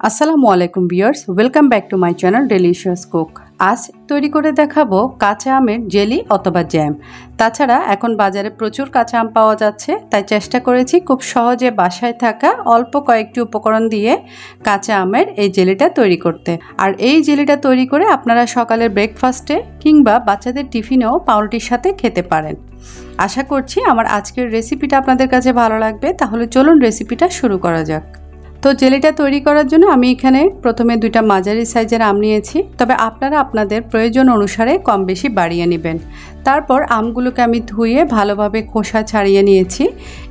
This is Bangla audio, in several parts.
আসসালামু আলাইকুম viewers, welcome back to my channel delicious cook. আজ তৈরি করে দেখাবো কাঁচা আমের জেলি অথবা জ্যাম। তাছাড়া এখন বাজারে প্রচুর কাঁচা আম পাওয়া যাচ্ছে, তাই চেষ্টা করেছি খুব সহজে বাসায় থাকা অল্প কয়েকটি উপকরণ দিয়ে কাঁচা আমের এই জেলিটা তৈরি করতে। আর এই জেলিটা তৈরি করে আপনারা সকালের ব্রেকফাস্টে কিংবা বাচ্চাদের টিফিনেও পাউরুটির সাথে খেতে পারেন। আশা করছি আমার আজকের রেসিপিটা আপনাদের কাছে ভালো লাগবে। তাহলে চলুন রেসিপিটা শুরু করা যাক। তো জেলিটা তৈরি করার জন্য আমি এখানে প্রথমে দুইটা মাঝারি সাইজের আম নিয়েছি, তবে আপনারা আপনাদের প্রয়োজন অনুসারে কম বেশি বাড়িয়ে নেবেন। তারপর আমগুলোকে আমি ধুয়ে ভালোভাবে খোসা ছাড়িয়ে নিয়েছি।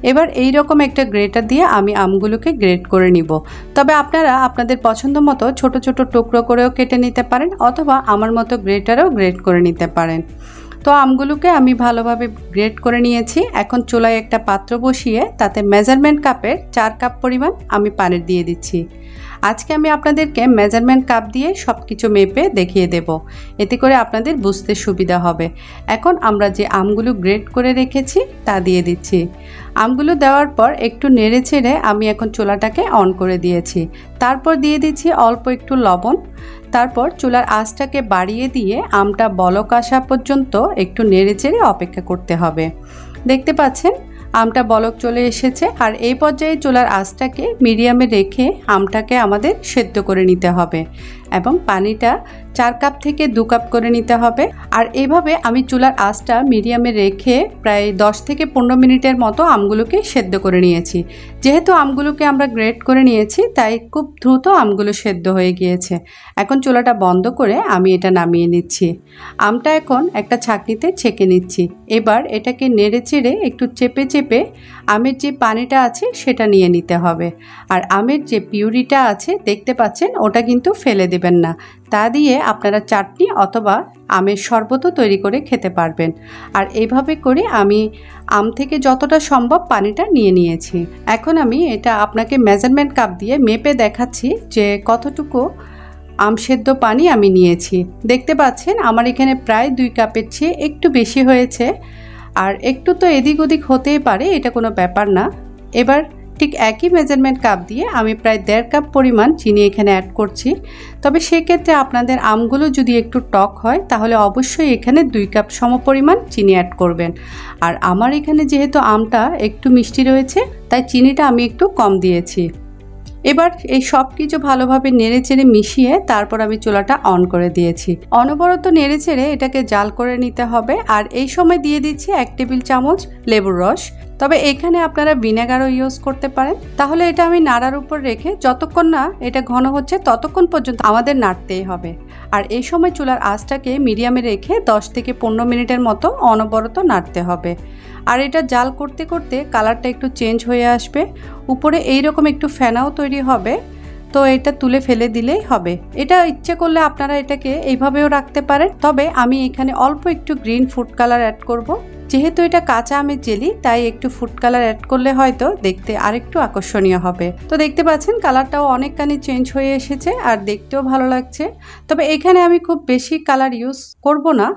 এবার এই রকম একটা গ্রেটার দিয়ে আমি আমগুলোকে গ্রেট করে নিব। তবে আপনারা আপনাদের পছন্দ মতো ছোট ছোট টুকরো করেও কেটে নিতে পারেন, অথবা আমার মতো গ্রেটারেও গ্রেট করে নিতে পারেন। তো আমগুলোকে আমি ভালোভাবে গ্রেট করে নিয়েছি। এখন চুলায় একটা পাত্র বসিয়ে তাতে মেজারমেন্ট কাপের 4 কাপ পরিমাণ আমি পানি দিয়ে দিচ্ছি। আজকে আমি আপনাদেরকে মেজারমেন্ট কাপ দিয়ে সব কিছু মেপে দেখিয়ে দেব, এতে করে আপনাদের বুঝতে সুবিধা হবে। এখন আমরা যে আমগুলো গ্রেট করে রেখেছি তা দিয়ে দিচ্ছি। আমগুলো দেওয়ার পর একটু নেড়ে চেড়ে আমি এখন চুলাটাকে অন করে দিয়েছি। তারপর দিয়ে দিচ্ছি অল্প একটু লবণ। তারপর চুলার আঁচটাকে বাড়িয়ে দিয়ে আমটা বলক আসা পর্যন্ত একটু নেড়েচেড়ে অপেক্ষা করতে হবে। দেখতে পাচ্ছেন আমটা বলক চলে এসেছে, আর এই পর্যায়ে চুলার আঁচটাকে মিডিয়ামে রেখে আমটাকে আমাদের সেদ্ধ করে নিতে হবে এবং পানিটা 4 কাপ থেকে 2 কাপ করে নিতে হবে। আর এইভাবে আমি চুলার আঁচটা মিডিয়ামে রেখে প্রায় 10 থেকে 15 মিনিটের মতো আমগুলোকে সেদ্ধ করে নিয়েছি। যেহেতু আমগুলোকে আমরা গ্রেট করে নিয়েছি, তাই খুব দ্রুত আমগুলো সেদ্ধ হয়ে গিয়েছে। এখন চুলাটা বন্ধ করে আমি এটা নামিয়ে নিচ্ছি। আমটা এখন একটা ছাঁকনিতে ছেঁকে নিচ্ছি। এবার এটাকে নেড়ে চেড়ে একটু চেপে চেপে আমের যে পানিটা আছে সেটা নিয়ে নিতে হবে। আর আমের যে পিউরিটা আছে দেখতে পাচ্ছেন, ওটা কিন্তু ফেলে দেবেন না। তা দিয়ে আপনারা চাটনি অথবা আমের শরবতও তৈরি করে খেতে পারবেন। আর এইভাবে করে আমি আম থেকে যতটা সম্ভব পানিটা নিয়ে নিয়েছি। এখন আমি এটা আপনাকে মেজারমেন্ট কাপ দিয়ে মেপে দেখাচ্ছি যে কতটুকু আম সেদ্ধ পানি আমি নিয়েছি। দেখতে পাচ্ছেন আমার এখানে প্রায় 2 কাপের চেয়ে একটু বেশি হয়েছে। আর একটু তো এদিক ওদিক হতেই পারে, এটা কোনো ব্যাপার না। এবার ঠিক একই মেজারমেন্ট কাপ দিয়ে আমি প্রায় 1.5 কাপ পরিমাণ চিনি এখানে অ্যাড করছি। তবে সেক্ষেত্রে আপনাদের আমগুলো যদি একটু টক হয় তাহলে অবশ্যই এখানে 2 কাপ সমপরিমাণ চিনি অ্যাড করবেন। আর আমার এখানে যেহেতু আমটা একটু মিষ্টি রয়েছে, তাই চিনিটা আমি একটু কম দিয়েছি। এবার এই সব কিছু ভালোভাবে নেড়েচেড়ে মিশিয়ে তারপর আমি চুলাটা অন করে দিয়েছি। অনবরত নেড়েচেড়ে এটাকে জাল করে নিতে হবে। আর এই সময় দিয়ে দিচ্ছি 1 টেবিল চামচ লেবুর রস। তবে এখানে আপনারা ভিনেগারও ইউজ করতে পারেন। তাহলে এটা আমি নাড়ার উপর রেখে যতক্ষণ না এটা ঘন হচ্ছে ততক্ষণ পর্যন্ত আমাদের নাড়তেই হবে। আর এই সময় চুলার আঁচটাকে মিডিয়ামে রেখে 10 থেকে 15 মিনিটের মতো অনবরত নাড়তে হবে। আর এটা জাল করতে করতে কালারটা একটু চেঞ্জ হয়ে আসবে, উপরে এইরকম একটু ফেনাও তৈরি হবে। তো এটা তুলে ফেলে দিলেই হবে। এটা ইচ্ছে করলে আপনারা এটাকে এইভাবেও রাখতে পারেন, তবে আমি এখানে অল্প একটু গ্রিন ফুড কালার অ্যাড করব। যেহেতু এটা কাঁচা আমের জেলি, তাই একটু ফুড কালার অ্যাড করলে হয়তো দেখতে আরেকটু আকর্ষণীয় হবে। তো দেখতে পাচ্ছেন কালারটাও অনেকখানি চেঞ্জ হয়ে এসেছে আর দেখতেও ভালো লাগছে। তবে এখানে আমি খুব বেশি কালার ইউজ করব না,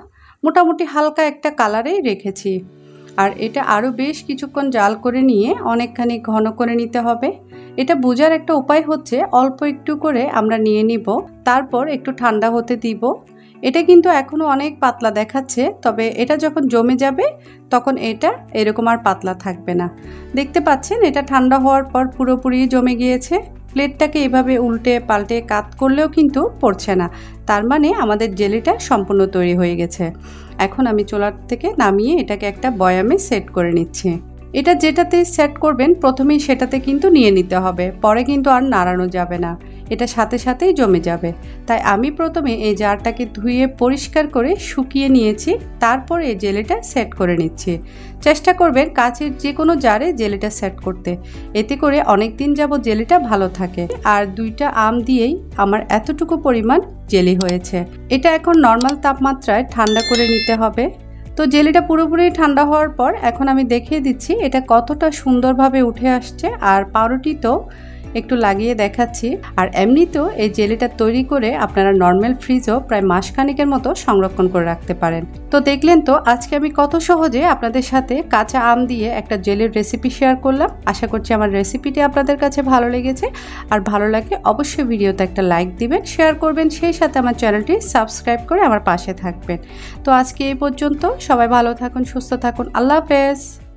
মোটামুটি হালকা একটা কালারেই রেখেছি। আর এটা আরও বেশ কিছুক্ষণ জাল করে নিয়ে অনেকখানি ঘন করে নিতে হবে। এটা বোঝার একটা উপায় হচ্ছে অল্প একটু করে আমরা নিয়ে নিব, তারপর একটু ঠান্ডা হতে দিব। এটা কিন্তু এখনও অনেক পাতলা দেখাচ্ছে, তবে এটা যখন জমে যাবে তখন এটা এরকম আর পাতলা থাকবে না। দেখতে পাচ্ছেন এটা ঠান্ডা হওয়ার পর পুরোপুরি জমে গিয়েছে। প্লেটটাকে এভাবে উল্টে পাল্টে কাত করলেও কিন্তু পড়ছে না, তার মানে আমাদের জেলিটা সম্পূর্ণ তৈরি হয়ে গেছে। এখন আমি চুলার থেকে নামিয়ে এটাকে একটা বয়ামে সেট করে নিচ্ছি। এটা যেটাতে সেট করবেন প্রথমেই সেটাতে কিন্তু নিয়ে নিতে হবে, পরে কিন্তু আর নাড়ানো যাবে না, এটা সাথে সাথেই জমে যাবে। তাই আমি প্রথমে এই জারটাকে ধুয়ে পরিষ্কার করে শুকিয়ে নিয়েছি, তারপর এই জেলিটা সেট করে নিচ্ছি। চেষ্টা করবেন কাচের যে কোনো জারে জেলিটা সেট করতে, এতে করে অনেক দিন যাবত জেলিটা ভালো থাকে। আর 2টা আম দিয়েই আমার এতটুকু পরিমাণ জেলি হয়েছে। এটা এখন নর্মাল তাপমাত্রায় ঠান্ডা করে নিতে হবে। তো জেলিটা পুরোপুরি ঠান্ডা হওয়ার পর এখন আমি দেখিয়ে দিচ্ছি এটা কতটা সুন্দরভাবে উঠে আসছে। আর পাউরুটি তো একটু লাগিয়ে দেখাচ্ছি। আর এমনিতেও এই জেলিটা তৈরি করে আপনারা নর্মাল ফ্রিজও প্রায় মাসখানেকের মতো সংরক্ষণ করে রাখতে পারেন। তো দেখলেন তো আজকে আমি কত সহজে আপনাদের সাথে কাঁচা আম দিয়ে একটা জেলির রেসিপি শেয়ার করলাম। আশা করছি আমার রেসিপিটি আপনাদের কাছে ভালো লেগেছে। আর ভালো লাগলে অবশ্যই ভিডিওতে একটা লাইক দিবেন, শেয়ার করবেন, সেই সাথে আমার চ্যানেলটি সাবস্ক্রাইব করে আমার পাশে থাকবেন। তো আজকে এই পর্যন্ত, সবাই ভালো থাকুন, সুস্থ থাকুন, আল্লাহ হাফেজ।